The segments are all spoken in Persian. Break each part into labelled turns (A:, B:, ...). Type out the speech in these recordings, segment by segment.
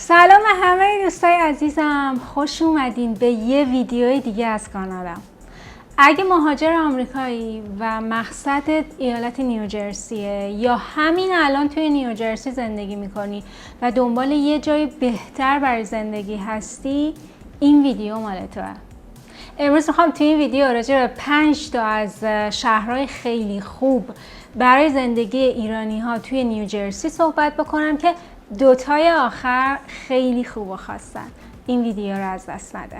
A: سلام همه دوستای عزیزم، خوش اومدین به یه ویدیوی دیگه از کانالم. اگه مهاجر آمریکایی و مقصدت ایالت نیوجرسیه یا همین الان توی نیوجرسی زندگی میکنی و دنبال یه جای بهتر برای زندگی هستی، این ویدیو مال توه. امروز میخوام توی این ویدیو راجع به 5 تا از شهرهای خیلی خوب برای زندگی ایرانی ها توی نیوجرسی صحبت بکنم که دوتای آخر خیلی خوب و خواستن. این ویدیو رو از دست نده.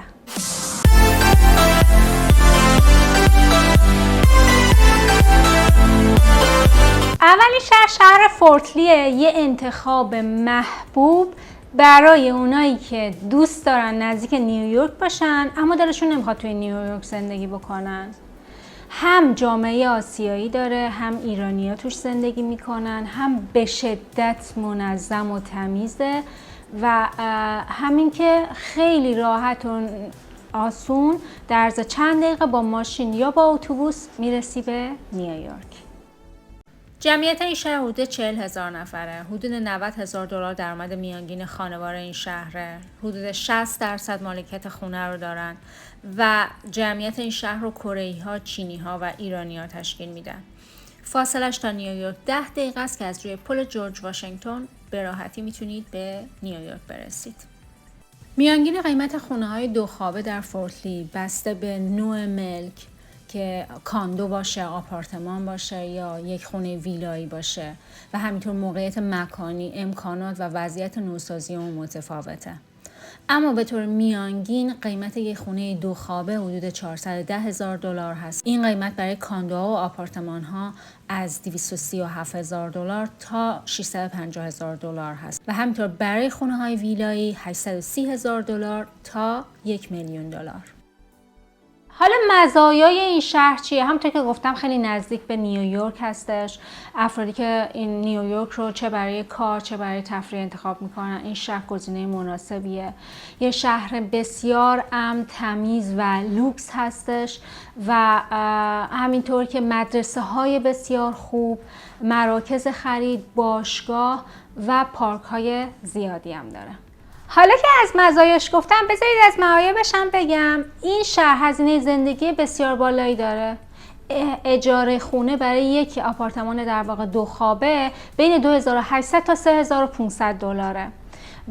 A: اولین شهر فورتلیه، یه انتخاب محبوب برای اونایی که دوست دارن نزدیک نیویورک باشن اما دلشون نمیخواد توی نیویورک زندگی بکنن. هم جامعه آسیایی داره، هم ایرانی‌ها توش زندگی میکنن، هم به شدت منظم و تمیزه و همین که خیلی راحت و آسون در عرض چند دقیقه با ماشین یا با اتوبوس میرسی به نیویورک. جمعیت این شهر حدود 40,000 نفره، حدود $90,000 درآمد میانگین خانوار این شهره، حدود 60% مالکیت خونه رو دارن و جمعیت این شهر رو کره‌ای‌ها، چینی‌ها و ایرانی‌ها تشکیل میدن. فاصلش تا نیویورک 10 دقیقه است که از روی پل جورج واشنگتن به راحتی میتونید به نیویورک برسید. میانگین قیمت خونه‌های دو خوابه در فورتلی بسته به نوع ملک که کاندو باشه، آپارتمان باشه یا یک خونه ویلایی باشه و همینطور موقعیت مکانی، امکانات و وضعیت نوسازی اون متفاوته. اما به طور میانگین قیمت یک خونه دو خوابه حدود $410,000 هست. این قیمت برای کاندوها و آپارتمان ها از $237,000 تا $650,000 هست و همینطور برای خونه های ویلایی $830,000 تا $1,000,000. حالا مزایای این شهر چیه؟ همونطور که گفتم خیلی نزدیک به نیویورک هستش. افرادی که این نیویورک رو چه برای کار چه برای تفریح انتخاب میکنن، این شهر گزینه مناسبیه. یه شهر بسیار امن، تمیز و لوکس هستش و همینطور که مدرسه های بسیار خوب، مراکز خرید، باشگاه و پارک های زیادی هم داره. حالا که از مزایاش گفتم بذارید از معایبش هم بگم. این شهر هزینه زندگی بسیار بالایی داره. اجاره خونه برای یک آپارتمان در واقع دو خوابه بین $2,800 تا $3,500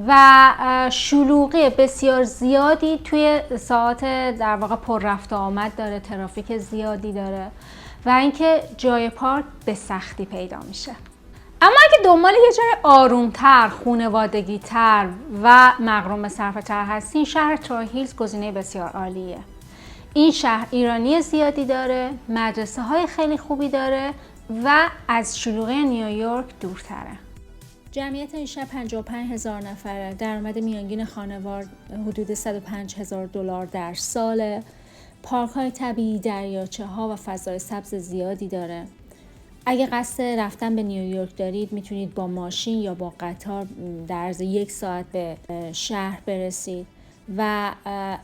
A: و شلوغی بسیار زیادی توی ساعات در واقع پر رفت و آمد داره، ترافیک زیادی داره و اینکه جای پارک به سختی پیدا میشه. اما اگه دنبال یه جای آرومتر، خانوادگی‌تر و مغروم صرفه‌تر هستین، شهر تروی هیلز گزینه بسیار عالیه. این شهر ایرانی زیادی داره، مدرسه های خیلی خوبی داره و از شلوغی نیویورک دورتره. جمعیت این شهر 55,000 نفره، درآمد میانگین خانوار حدود $105,000 در ساله. پارک های طبیعی، دریاچه ها و فضای سبز زیادی داره. اگه قصد رفتن به نیویورک دارید میتونید با ماشین یا با قطار در عرض 1 ساعت به شهر برسید و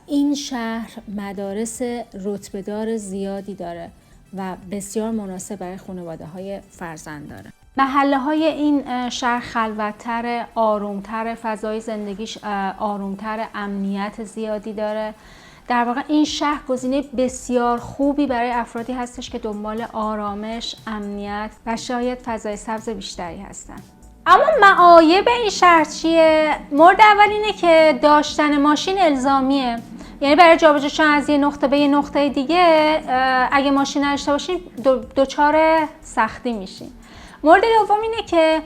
A: این شهر مدارس رتبه‌دار زیادی داره و بسیار مناسب برای خانواده‌های فرزند داره. محله های این شهر خلوت‌تر، آرومتر، فضای زندگیش آرومتر، امنیت زیادی داره. در واقع این شهر گزینه بسیار خوبی برای افرادی هستش که دنبال آرامش، امنیت و شاید فضای سبز بیشتری هستن. اما معایب این شهر چیه؟ مورد اول اینه که داشتن ماشین الزامیه. یعنی برای جابجا شدن از یه نقطه به یه نقطه دیگه اگه ماشین نداشته باشین دچار سختی میشین. مورد دوم اینه که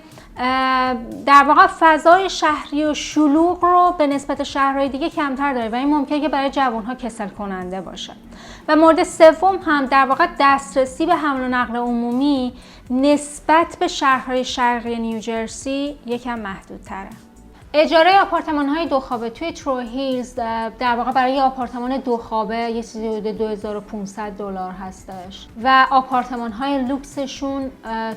A: در واقع فضای شهری و شلوغ رو به نسبت شهرهای دیگه کمتر داره و این ممکنه که برای جوانها کسل کننده باشه. و مورد سوم هم در واقع دسترسی به حمل و نقل عمومی نسبت به شهرهای شرقی نیوجرسی یکم محدودتره. اجاره آپارتمان‌های دو خوابه توی تروی هیلز در واقع برای آپارتمان دو خوابه یه چیزی حدود $2,500 هستش و آپارتمان‌های لوکسشون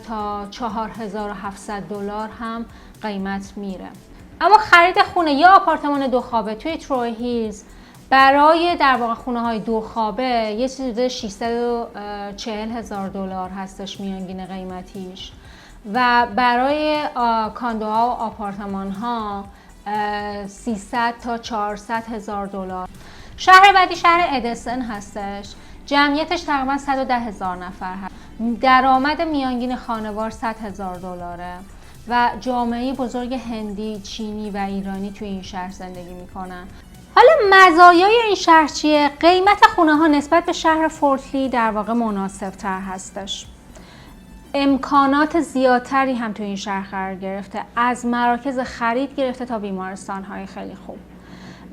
A: تا $4,700 هم قیمت میره. اما خرید خونه یا آپارتمان دو خوابه توی تروی هیلز برای در واقع خونه‌های دو خوابه یه چیزی حدود $640,000 هستش میانگین قیمتیش و برای کاندوها و آپارتمان ها 300 تا 400 هزار دلار. شهر بعدی شهر ادسن هستش. جمعیتش تقریبا 110 هزار نفر هست. درآمد میانگین خانوار 100 هزار دلاره و جامعه بزرگ هندی، چینی و ایرانی توی این شهر زندگی میکنن. حالا مزایای این شهر چیه؟ قیمت خونه ها نسبت به شهر فورت لی در واقع مناسب تر هستش. امکانات زیادتری هم توی این شهر قرار گرفته، از مراکز خرید گرفته تا بیمارستان های خیلی خوب.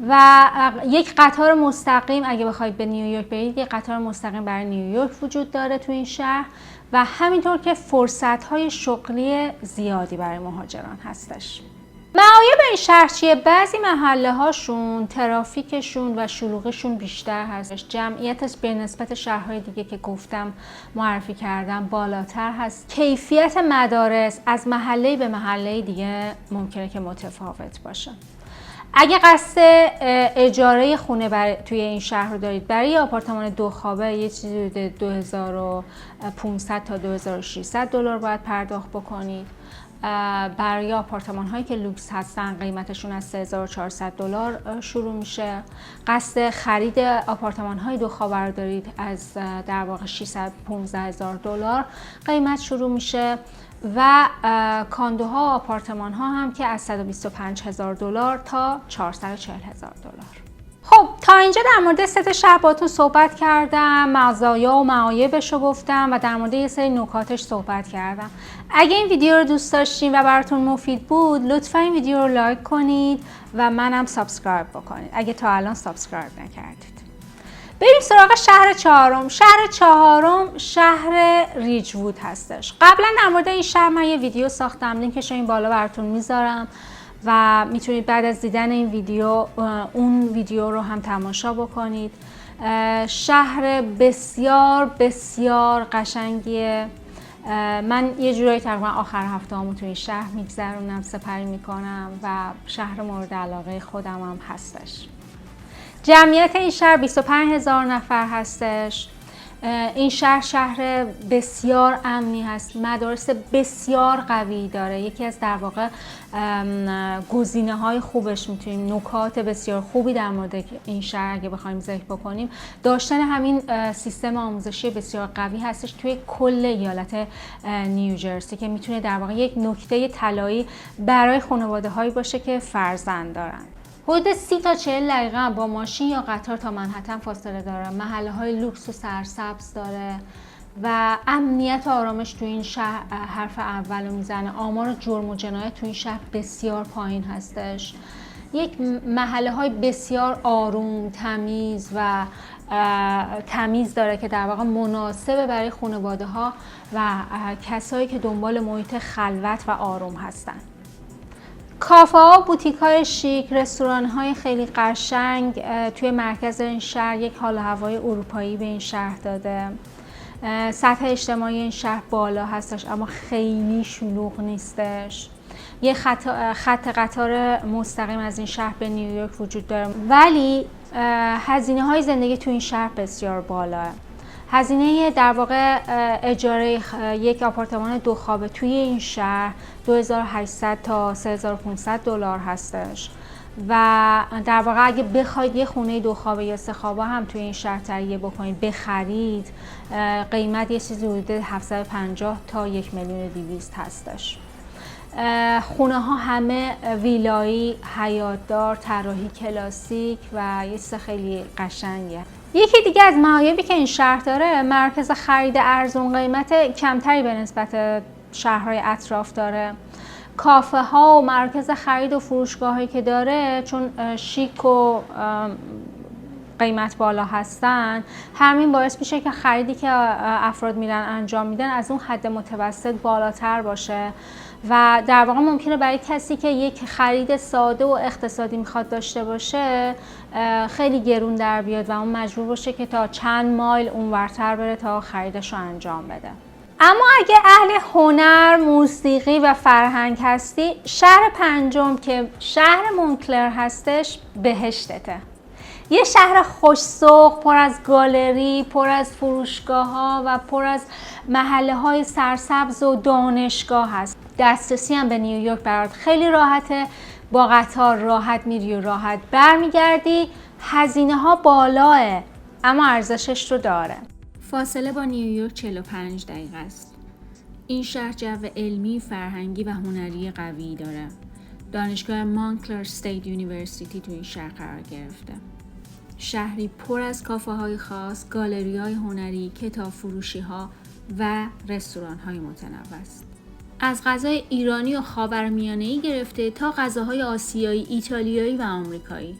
A: و یک قطار مستقیم اگه بخواید به نیویورک برید، یک قطار مستقیم برای نیویورک وجود داره تو این شهر و همینطور که فرصت‌های شغلی زیادی برای مهاجران هستش. معایب این شهر چیه؟ بعضی محله هاشون ترافیکشون و شلوغشون بیشتر هستش. جمعیتش به نسبت شهرهای دیگه که گفتم معرفی کردم بالاتر هست. کیفیت مدارس از محله به محله دیگه ممکنه که متفاوت باشه. اگه قصد اجاره خونه توی این شهر رو دارید، برای آپارتمان 2 خوابه یه چیزی حدود 2500 تا 2600 دلار باید پرداخت بکنید. برای آپارتمان هایی که لوکس هستن قیمتشون از 3400 دلار شروع میشه. قصد خرید آپارتمان های 2 خوابه رو دارید، از در واقع 615 هزار دلار قیمت شروع میشه و کاندوها و آپارتمان ها هم که از 125 هزار دلار تا 440 هزار دلار. خب تا اینجا در مورد 3 شهر باتون صحبت کردم، مزایا و معایبش رو گفتم و در مورد یه سری نکاتش صحبت کردم. اگه این ویدیو رو دوست داشتین و براتون مفید بود، لطفا این ویدیو رو لایک کنید و منم سابسکرایب بکنید اگه تا الان سابسکرایب نکردید. بریم سراغ شهر چهارم. شهر چهارم شهر ریجوود هستش. قبلا در مورد این شهر من یه ویدیو ساختم، لینکش رو این بالا براتون میذارم و میتونید بعد از دیدن این ویدیو اون ویدیو رو هم تماشا بکنید. شهر بسیار بسیار قشنگیه. من یه جورایی تقریبا آخر هفته هامو توی این شهر میگذرونم، سپری میکنم و شهر مورد علاقه خودم هم هستش. جمعیت این شهر 25 هزار نفر هستش. این شهر بسیار امنی هست، مدارس بسیار قوی داره. یکی از در واقع گزینه های خوبش میتونیم، نکات بسیار خوبی در مورد این شهر اگه بخوایم ذکر بکنیم، داشتن همین سیستم آموزشی بسیار قوی هستش توی کل ایالت نیوجرسی که میتونه در واقع یک نکته طلایی برای خانواده هایی باشه که فرزند دارن. حدود 30 تا 40 دقیقه با ماشین یا قطار تا منهتن فاصله داره. محله های لوکس و سرسبز داره و امنیت و آرامش تو این شهر حرف اول میزنه. آمار جرم و جنایت تو این شهر بسیار پایین هستش. یک محله های بسیار آروم، تمیز و تمیز داره که در واقع مناسبه برای خانواده ها و کسایی که دنبال محیط خلوت و آروم هستن. کافه ها، بوتیک های شیک، رستوران های خیلی قشنگ توی مرکز این شهر یک حال و هوای اروپایی به این شهر داده. سطح اجتماعی این شهر بالا هستش اما خیلی شلوغ نیستش. یه خط قطار مستقیم از این شهر به نیویورک وجود داره ولی هزینه های زندگی توی این شهر بسیار بالاه. هزینه در واقع اجاره یک آپارتمان 2 خوابه توی این شهر 2800 تا 3500 دلار هستش و در واقع اگه بخواید یه خونه 2 خوابه یا 3 خوابه هم توی این شهر تهیه بکنید بخرید، قیمت یه چیزی حدود 750 تا 1,200,000 هستش. خونه ها همه ویلایی، حیاطدار، طراحی کلاسیک و یه چیز خیلی قشنگه. یکی دیگه از معایبی که این شهر داره، مرکز خرید ارزون قیمت کمتری به نسبت شهرهای اطراف داره. کافه ها و مرکز خرید و فروشگاه هایی که داره چون شیک و قیمت بالا هستن، همین باعث میشه که خریدی که افراد میرن انجام میدن از اون حد متوسط بالاتر باشه و در واقع ممکنه برای کسی که یک خرید ساده و اقتصادی میخواد داشته باشه خیلی گرون در بیاد و اون مجبور باشه که تا چند مایل اونورتر بره تا خریدش رو انجام بده. اما اگه اهل هنر، موسیقی و فرهنگ هستی، شهر پنجم که شهر مونکلر هستش بهشتته. یه شهر خوش‌ذوق، پر از گالری، پر از فروشگاه‌ها و پر از محله‌های سرسبز و دانشگاه هست. دسترسی هم به نیویورک برات خیلی راحته. با قطار راحت میری و راحت برمیگردی. هزینه ها بالاه اما ارزشش رو داره. فاصله با نیویورک 45 دقیقه است. این شهر جو علمی، فرهنگی و هنری قوی داره. دانشگاه مانکلر استیت یونیورسیتی تو این شهر قرار گرفته. شهری پر از کافه های خاص، گالری های هنری، کتاب فروشی ها و رستوران های متنوع است. از غذای ایرانی و خاورمیانه‌ای گرفته تا غذاهای آسیایی، ایتالیایی و آمریکایی.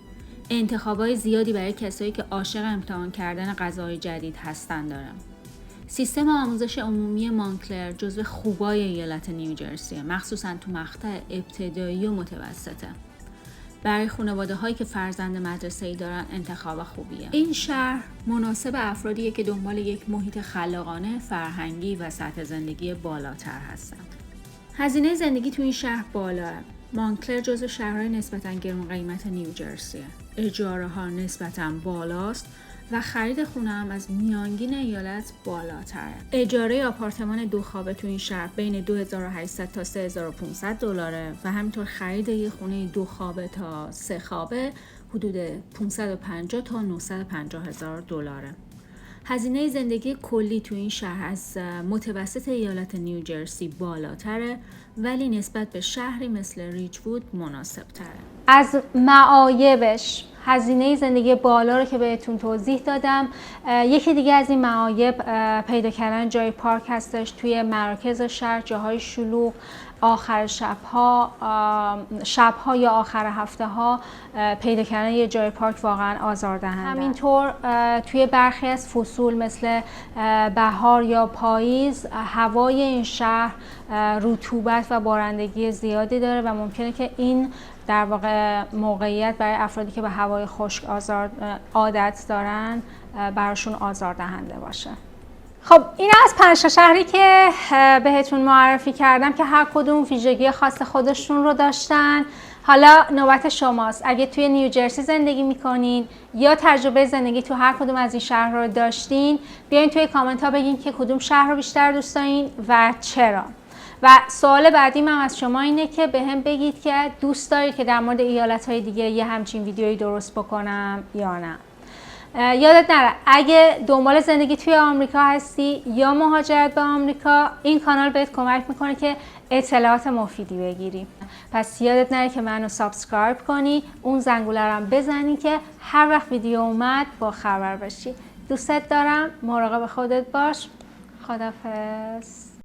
A: انتخابای زیادی برای کسایی که عاشق امتحان کردن غذاهای جدید هستن دارم. سیستم آموزش عمومی مانکلر جزو خوبای ایالت نیوجرسیه، مخصوصاً تو مقطع ابتدایی و متوسطه. برای خانواده‌هایی که فرزند مدرسه‌ای دارن انتخاب خوبیه. این شهر مناسب افرادیه که دنبال یک محیط خلاقانه، فرهنگی و سطح زندگی بالاتر هستن. هزینه زندگی تو این شهر بالاه. مانکلر جزو شهرهای نسبتاً گران قیمت نیوجرسیه. اجاره ها نسبتاً بالاست و خرید خونه هم از میانگین ایالت بالاتره. اجاره آپارتمان 2 خوابه تو این شهر بین 2800 تا 3500 دلاره و همینطور خرید یه خونه 2 خوابه تا 3 خوابه حدود 550 تا 950 هزار دلاره. هزینه زندگی کلی تو این شهر از متوسط ایالت نیوجرسی بالاتره ولی نسبت به شهری مثل ریچ‌وود مناسب تره. از معایبش هزینه زندگی بالا رو که بهتون توضیح دادم. یکی دیگه از این معایب پیدا کردن جای پارک هستش توی مراکز شهر، جاهای شلوغ، آخر شبها یا آخر هفته ها پیدا کردن یه جای پارک واقعا آزاردهنده. همینطور توی برخی از فصول مثل بهار یا پاییز هوای این شهر رطوبت و بارندگی زیادی داره و ممکنه که این در واقع موقعیت برای افرادی که به هوای خشک عادت دارن براشون آزاردهنده باشه. خب این از 5 شهری که بهتون معرفی کردم که هر کدوم ویژگی خاص خودشون رو داشتن. حالا نوبت شماست. اگه توی نیوجرسی زندگی میکنین یا تجربه زندگی تو هر کدوم از این شهر رو داشتین، بیاین توی کامنت ها بگین که کدوم شهر رو بیشتر دوست دارین و چرا. و سوال بعدی من از شما اینه که به هم بگید که دوست دارید که در مورد ایالت‌های دیگه یه همچین ویدیویی درست بکنم یا نه. یادت نره اگه دنبال زندگی توی آمریکا هستی یا مهاجرت به آمریکا، این کانال بهت کمک میکنه که اطلاعات مفیدی بگیری. پس یادت نره که منو سابسکرایب کنی، اون زنگوله رو هم بزنی که هر وقت ویدیو اومد با خبر باشی. دوستت دارم، مراقب خودت باش. خداحافظ.